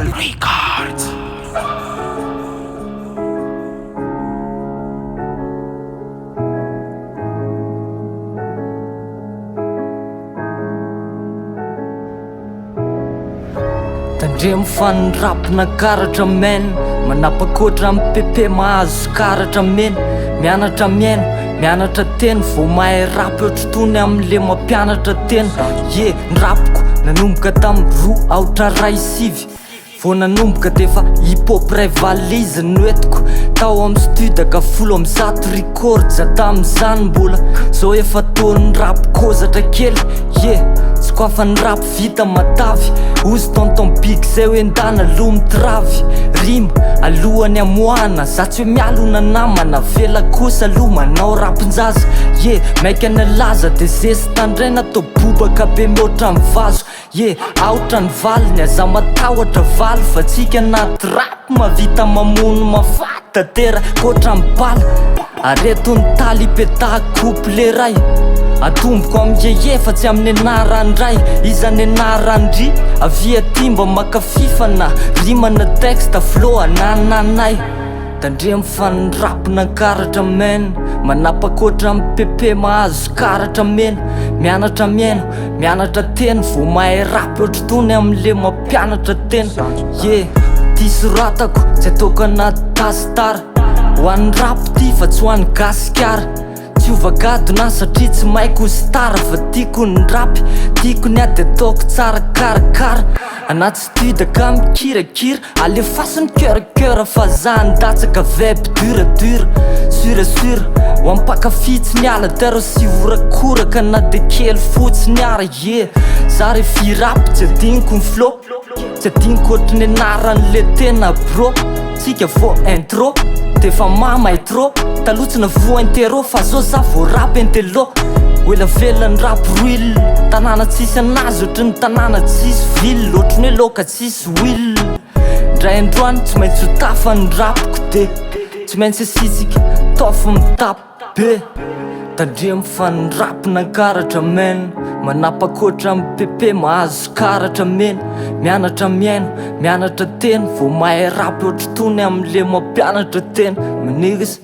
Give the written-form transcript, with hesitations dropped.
Metal Records. Tandremo fanondrapina karatra mena, manapakoatra mipepe mahazo karatra mena. Mianatra miaino, mianatra teny, vao mahay rapy ohatry tony am'le mampianatra tena. Ye, nirapiko nanomboka tamy 2025. Vao nanomboka defa hip-hop ray valizy noetiko. Tao amy studio ka 10 record za tam'izany mbola zao efa taon'ny rap kozatra kely. Ye, tsy koa fa ny rap vita matavy. Ozy tonton big zay hoe ndana lo mitravy. Rima alohany amoana, za tsy hoe mialona namana. Vela kosa aloha manao rapinjaza. Ye, maika nalaza de zesy tandray natao bobaka be mihoatra ny vazo. Ye, aotra ny valiny aza matahotra valy. Fa tsika anaty rap mavita mamono mafata tera koatra mibala. Areto ny taly ipeta couple ray. Atomboko am'yeye fa tsy amin'ny anarandray. Izany anarandry avia timba maka fifana. Rimana texte flow anananay. Tandremo fanondrapina karatra mena, manapakoatra mipepe mahazo karatra mena. Mianatra miaino, mianatra teny, vao mahay rapy ohatry tony am'le mampianatra tena. Ye, ty soratako tsy ataoko anaty tasitara. Ho an'ny rap ty fa tsy ho an'ny gasikara. Tsy hovagadona satria tsy maiko stara. Fa tiako ny rapy, tiako ny ady ataoko tsara karakara. Anaty studio ka mikirakira, alefasiny cœur fa za andatsaka veb dur. Sûr ho ampakafy tsy niala tero sy vorakoraka na de kely fotsy niara. Ye, za refi rap tsy adiniko ny flow, tsy adiniko ohatry ny anaran'le tena bro. Tsika vo intro defa mama trop. Taloha na vo intero fa zao za vo rap intelo. Oela velany rap real, tanàna tsisy anazy ohatry ny tanàna tsisy ville. Ohatry ny hoe loka tsisy will. Ndray androany tsy maintsy ho tafa ny rapiko de tsy maintsy asitsika taofo mitapy be. Tandremo fanondrapina karatra mena, manapakoatra mipepe mahazo karatra mena. Mianatra miaino, mianatra teny, vao mahay rapy ohatry tony am'le mampianatra tena. Manigasa.